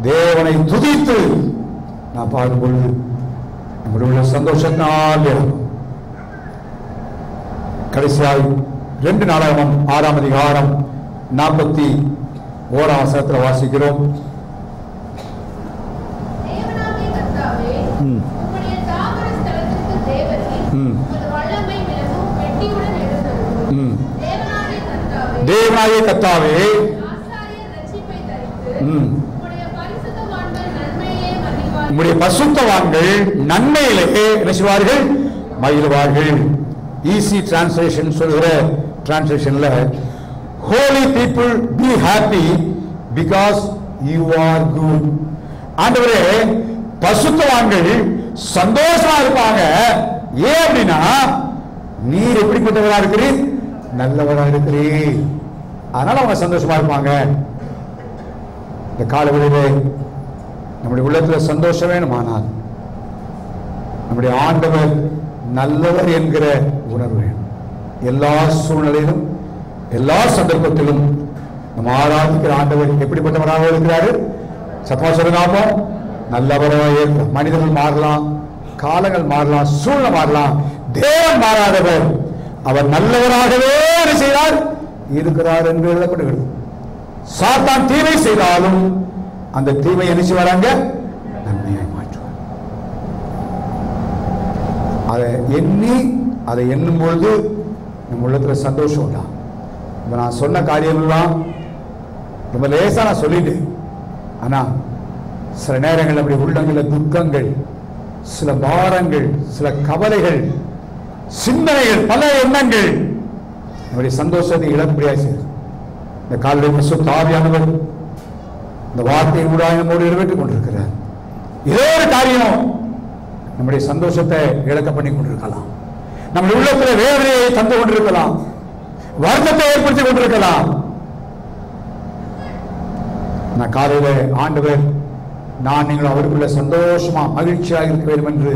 தேவனை துதித்து நான் பார்க்கும் பொழுது நம்முடைய உள்ள சந்தோஷத்தினால் இருக்கும். கடைசியாக 2 நாளாகமம் 6ஆம் அதிகாரம் 41ஆம் வசனத்தில் வாசிக்கிறோம். தேவனாகிய கர்த்தாவே, உம்முடைய பரிசுத்தவான்கள் நன்மையிலே என்ன செய்வார்கள், மகிழ்வார்கள். ஈஸி டிரான்ஸ்லேஷன் சொல்கிற டிரான்ஸ்லேஷன்ல holy people be happy because you are good. ஆண்டவரே, பரிசுத்தவான்கள் சந்தோஷமா இருப்பாங்க. ஏன் அப்படின்னா நீர் எப்படிப்பட்டவரா இருக்கிறீர், நல்லவரா இருக்கிறீர். அதனால அவங்க சந்தோஷமா இருப்பாங்க. இந்த காலவெளியிலே நம்முடைய உள்ளத்தில் சந்தோஷம் வேணுமானால் நம்முடைய ஆண்டவர் நல்லவர் என்கிற உணர்வு வேணும். எல்லா சூழ்நிலையிலும் எல்லா சந்தர்ப்பத்திலும் நம்ம ஆராதிக்கிற ஆண்டவர் எப்படிப்பட்டவராக இருக்கிறாரு? சப்பா சொல்லுங்க, நல்லவராக இருக்கிறார். மனிதர்கள் மாறலாம், காலங்கள் மாறலாம், சூழ்நிலை மாறலாம், தேவன் மாறாதவர். அவர் நல்லவராகவே செய்தார் இருக்கிறார் என்று எழுதப்படுகிறது. சாத்தான் தீமை செய்தாலும் அந்த தீமை என்ன செய்வாங்க? நன்மையாய் மாற்றுவார். அதை எண்ணும் பொழுது நம்ம உள்ளத்துல சந்தோஷம் உண்டா? இப்ப நான் சொன்ன காரியம் எல்லாம் ரொம்ப லேசா நான் சொல்லிட்டேன். ஆனா சில நேரங்கள் நம்முடைய உள்ளங்களில் துக்கங்கள், சில பாரங்கள், சில கவலைகள், சிந்தனைகள், பல எண்ணங்கள் நம்முடைய சந்தோஷத்தை இழப்படியாய் செய்யும். இந்த காலையில் பரிசுத்த ஆவியானவர் இந்த வார்த்தையின் ஊடாக நம்மோடு நிறைவேற்றிக் கொண்டிருக்கிறார். ஏதோ ஒரு காரியம் நம்முடைய சந்தோஷத்தை இழக்க பண்ணி கொண்டிருக்கலாம், நம்முடைய உள்ளத்தில் வேதனையை தந்து கொண்டிருக்கலாம், வருத்தத்தை ஏற்படுத்திக் கொண்டிருக்கலாம். நான் காலையில் ஆண்டவர் நான் நீங்கள் அவருக்குள்ள சந்தோஷமா மகிழ்ச்சியாக இருக்க வேண்டும் என்று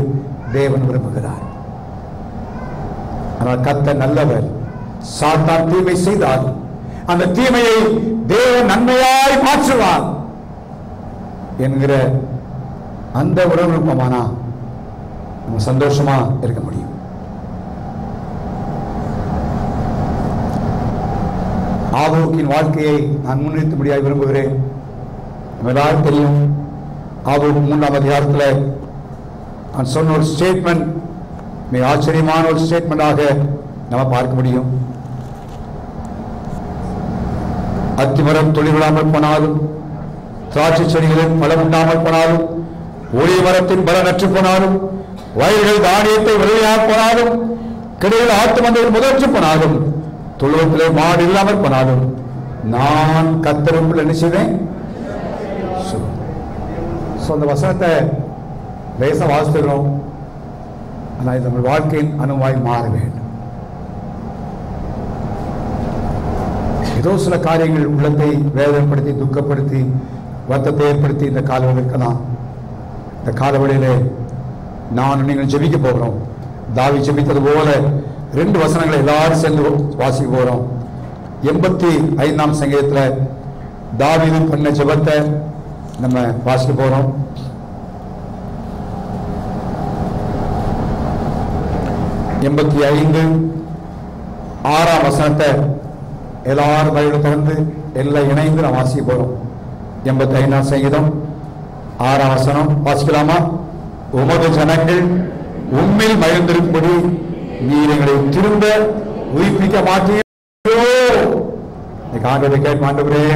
தேவன் விரும்புகிறார். ஆனால் கர்த்தர் நல்லவர். சாத்தான் தீமை செய்தால் அந்த தீமையை தேவன் நன்மையாய் மாற்றுவார் என்கிற அந்த உணர்வுமானா நம்ம சந்தோஷமா இருக்க முடியும். ஆபூக்கின் வாழ்க்கையை நான் முன்னிறுத்த முடியாது விரும்புகிறேன். நம்ம எல்லாரும் தெரியும், ஆபூக் 3ஆம் அதிகாரத்தில் நான் சொன்ன ஒரு ஸ்டேட்மெண்ட் மிக ஆச்சரியமான ஒரு ஸ்டேட்மெண்டாக நம்ம பார்க்க முடியும். அத்திமரம் தொழிலாமல் போனாலும், திராட்சை செடிகளில் பலம் உண்டாமல் போனாலும், ஒளி மரத்தின் பலன் அற்று போனாலும், வயல்கள் தானியத்தை விளையாக போனாலும், கிடையில் ஆட்டு மந்தையில் முதற்று போனாலும், தொழுவத்திலே மாடு இல்லாமல் போனாலும், நான் கர்த்தருக்குள் என்ன செய்வேன்? அந்த வசனத்தை லேசா வாசிக்கிறோம். ஆனால் இது நம்ம வாழ்க்கையின் அனுபவமாய் மாற வேண்டும். ஏதோ சில காரியங்கள் உள்ளத்தை வேதனைப்படுத்தி, துக்கப்படுத்தி, வருத்தத்தை ஏற்படுத்தி இந்த காலவெளி இருக்கலாம். இந்த காலவெளியிலே நான் நீங்கள் ஜெபிக்க போகிறோம். தாவி ஜெபித்தது போல 2 வசனங்களை எல்லாரும் சேர்ந்து வாசிக்க போகிறோம். 85ஆம் சங்கீதத்தில் தாவீது பண்ண ஜெபத்தை நம்ம வாசிக்க போறோம். 85 6ஆம் வசனத்தை எல்லாரும் பைபிளை திறந்து எல்லாம் இணைந்து நாம் வாசிக்க போறோம். 85ஆம் சங்கீதம் 6ஆம் வசனம் வாசிக்கலாமா? உமது ஜனங்கள் உம்மில் மகிழ்ந்திருக்கும்படி நீர் எங்களை திரும்ப உயிர்ப்பிக்க மாட்டீரோ? ஆண்டவரை கேட்க, ஆண்டவரே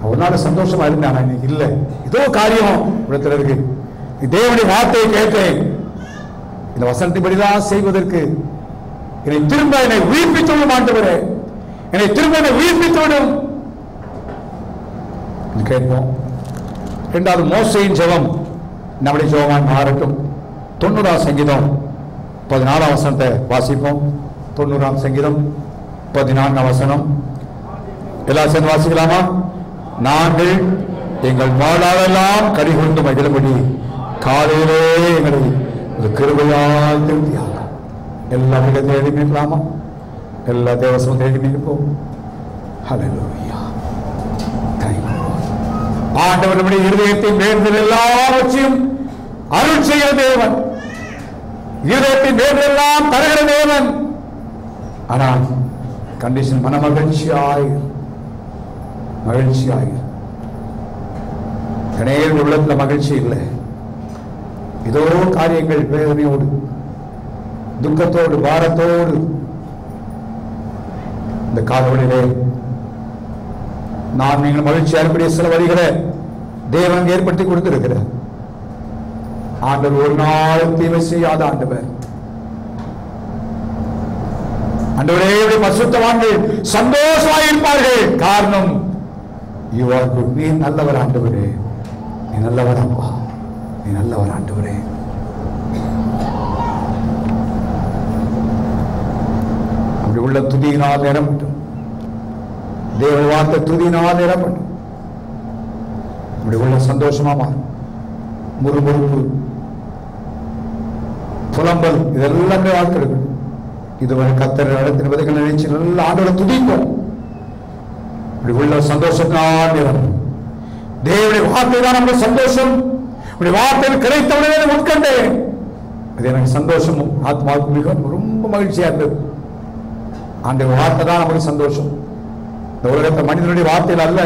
ஒரு நாள் சந்தோஷமா இருந்தேன், ஆனா இன்னைக்கு இல்லை, ஏதோ காரியம் இடத்துல இருக்கு. தேவனுடைய வார்த்தையை கேட்டேன், இந்த வசனத்தின்படிதான் செய்வதற்கு என்னை திரும்ப என்னை உயிர்ப்பித்துவிடும் ஆண்டவரே, என்னை திரும்ப என்னை உயிர்ப்பித்துவிடும் கேட்போம். 2வது மோசேயின் ஜெபம் நம்முடைய ஜெபமாய் மாறட்டும். 90ஆம் சங்கீதம் 14ஆம் வசனத்தை வாசிப்போம். 90ஆம் சங்கீதம் 14ஆம் வசனம் எல்லாம் சேர்ந்து வாசிக்கலாமா? நாங்கள் எங்கள் வாழ்நாளெல்லாம் கடிகொண்டு மகிழும்படி காலையிலே எங்களை கிருபையால் திருப்தியாக எல்லா இடத்தை எழுதி மீட்கலாமா? எல்லா தேவசமும் எழுதி மீட்போம். ஹல்லேலூயா. ஆண்டவர் நம்முடைய இருதயத்தின் வேண்டுதல் எல்லாவற்றையும் அருள் செய்கிற தேவன், இருதயத்தின் வேண்டுதல் எல்லாம் தருகிற தேவன். ஆனால் கண்டிஷன் மன மகிழ்ச்சியாய் கணேர் உள்ளத்துல மகிழ்ச்சி இல்லை. ஏதோ காரியங்கள் வேதனையோடு, துக்கத்தோடு, பாரத்தோடு இந்த காலவெளியிலே நாம் நீங்கள் மகிழ்ச்சி அறுபடிய சில வழிகளை தேவன் ஏற்படுத்தி கொடுத்திருக்கிறார். ஆண்டவர் ஒரு நாள் தீமை செய்யாத ஆண்டவர். ஆண்டவரே, பரிசுத்தவான்கள் சந்தோஷமாக இருப்பார்கள். காரணம், யூ ஆர் குட். நீ நல்லவர் ஆண்டவரே, நீ நல்லவர் அப்பா, நீ நல்லவர் ஆண்டவரே. அப்படி உள்ள துதியினால் நிரம்பட்டும். தேவ வார்த்தை துதியினால் நிரம்பட்டும். நம்முடைய உள்ள சந்தோஷமா மாறும். முறுமுறுப்பு, புலம்பல் இதெல்லாம் வாழ்க்கை இதுவரை கர்த்தர் நடத்தின விதைகள் நினைச்சு நல்ல ஆண்டோட துதிப்போம். இப்படி உள்ள சந்தோஷத்தினால் நிரம்பும். தேவனுடைய வார்த்தை தான் நம்முடைய சந்தோஷம். உடைய வார்த்தையில் கிடைத்தவுடனே உட்கண்டேன். அது எனக்கு சந்தோஷமும் ஆத்மாவுக்கு மிக ரொம்ப மகிழ்ச்சியா இருந்தது. அந்த வார்த்தை தான் நமக்கு சந்தோஷம். இந்த உலகத்தை மனிதனுடைய வார்த்தையில் அல்ல,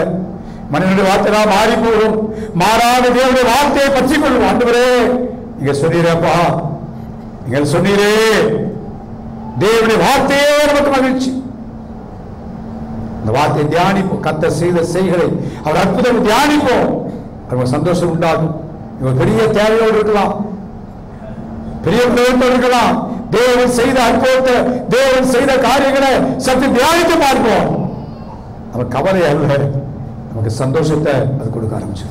மனிதனுடைய வார்த்தைதான் மாறி போகும். மாறாத தேவனுடைய வார்த்தையை பற்றி கொள்வோம். ஆண்டவரே நீங்க சொன்னீரப்பா, நீங்கள் சொன்னீரே, தேவனுடைய வார்த்தையே நமக்கு மகிழ்ச்சி. இந்த வார்த்தையை தியானிப்போம். கர்த்தர் செய்த செய்களை, அவர் அற்புதம் தியானிப்போம். நமக்கு சந்தோஷம் உண்டாகும். இவர் பெரிய தேவையோடு இருக்கலாம், பெரிய பிரயோகத்தோடு இருக்கலாம். தேவன் செய்த அற்புதத்தை, தேவன் செய்த காரியங்களை சற்று தியானித்து பார்ப்போம். அவர் கவலை அல்ல, நமக்கு சந்தோஷத்தை அது கொடுக்க ஆரம்பிச்சு.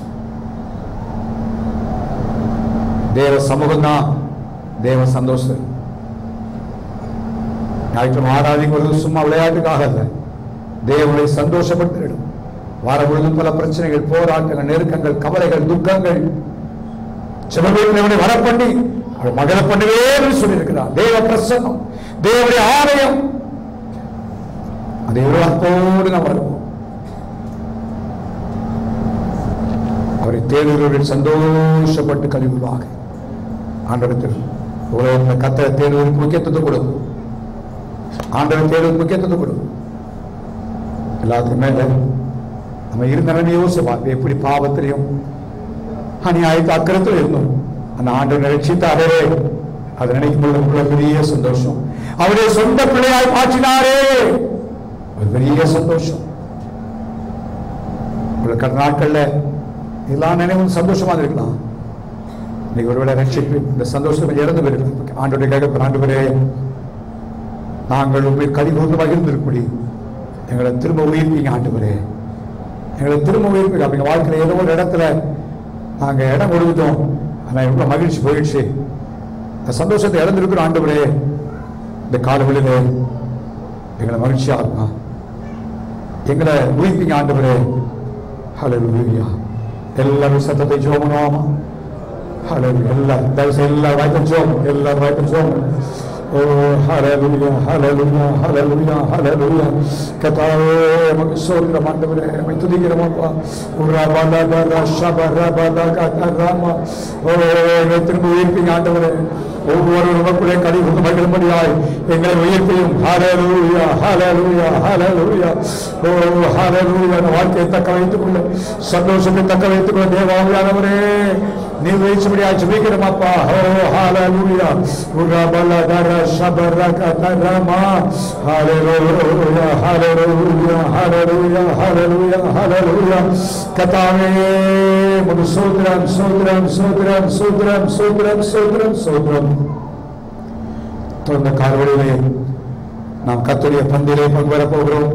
தேவ சமூகம் தான் தேவ சந்தோஷம். ஞாயிற்றுக்கிழமை ஆராதிக்கிறது சும்மா விளையாட்டுக்காக அல்ல, தேவனை சந்தோஷப்படுத்திடும். வார பொழுதும் பல பிரச்சனைகள், போராட்டங்கள், நெருக்கங்கள், கவலைகள், துக்கங்கள், சிவபெருமானை வர பண்ணி அவர் மகள பண்ணவே சொல்லியிருக்கிறார். தேவ பிரசன்னம், தேவனுடைய ஆலயம், அதை உருவாக்கோடு நாம் வருவோம். அவரை தேடுகிறவர்கள் சந்தோஷப்பட்டு கழிவுவாக. ஆண்டவரத்தில் உலகத்தில் கர்த்தரை தேடுவதற்கு முக்கியத்துவத்தை கொடுக்கும். ஆண்டவரை தேடுவதற்கு முக்கியத்துவத்தை கொடுக்கும். எல்லாத்துக்கும் மேல நம்ம இருந்த யோசிப்பா, எப்படி பாவத்திலையும் அநியாயத்தை அக்கறத்தில் இருந்தோம். அந்த ஆண்டவனை ரட்சித்தாரே, அதை நினைக்கும் பொழுது பெரிய சந்தோஷம். அவருடைய சொந்த பிள்ளையாய் மாற்றினாரே, ஒரு பெரிய சந்தோஷம். கடந்த நாட்கள்ல இதெல்லாம் நினைவும் சந்தோஷமா இருக்கலாம். இன்னைக்கு ஒருவேளை ரட்சிப்பு இந்த சந்தோஷம் இறந்து போயிருக்கலாம். ஆண்டோடைய கேட்க, ஆண்டவரே நாங்கள் உண்மை கலிகூர்ந்து மகிழ்ந்திருக்கக்கூடிய எங்களை திரும்ப உயிர்ப்பீங்க. ஆண்டவரே எங்களை திரும்ப உயிர்ப்பீங்க. அப்படிங்க வாழ்க்கையில் ஏதோ ஒரு இடத்துல நாங்கள் இடம் கொடுத்தோம், ஆனால் எவ்வளோ மகிழ்ச்சி போயிடுச்சு, இந்த சந்தோஷத்தை இழந்திருக்கிறோம். ஆண்டவரே இந்த காலவெளியிலே எங்களை மகிழ்ச்சியா இருக்கும், எங்களை உயிர்ப்பீங்க. ஆண்டவரே ஹல்லேலூயா. எல்லாரும் சத்தத்தை ஜெபம். ஹல்லேலூயா. எல்லாரும் வாய்ப்பு ஜெபம், எல்லாரும் வாய்ப்பு ஜெபம். Oh hallelujah, hallelujah, hallelujah, hallelujah. கர்த்தாவே உமக்கு ஸ்தோத்திரம் ஆண்டவரே, உம்மை துதிக்கிறோம் அப்பா. உரபலபர ஷபரபல கதரம. ஓ திரும்ப உயிர்ப்பீங்க ஆண்டவரே. ஒவ்வொரு உமக்குள்ளே கலிகூர்ந்து மகிழும்படியாய் எங்களை உயிர்ப்பையும். ஹல்லேலூயா, ஹல்லேலூயா, ஹல்லேலூயா. ஓ ஹல்லேலூயா. வாழ்க்கையை தக்க வைத்துக் கொள்ள, சந்தோஷத்தை தக்க வைத்துக் கொள்ள தேவாவியானவரே நிர்வகிச்சபடியாய் ஜெபிக்கிறோம் அப்பா. ஓ ஹல்லேலூயா. உரபலபர ஷபரகதரமா. ஹல்லேலூயா, ஹல்லேலூயா, ஹல்லேலூயா, ஹல்லேலூயா, ஹல்லேலூயா. கர்த்தாவே உமக்கு ஸ்தோத்திரம், ஸ்தோத்திரம், ஸ்தோத்திரம், ஸ்தோத்திரம், ஸ்தோத்திரம், ஸ்தோத்திரம், ஸ்தோத்திரம். தொடர்ந்த காலவெளியிலே நாம் கர்த்தருடைய பந்திலே பங்கு பெறப் போகிறோம்.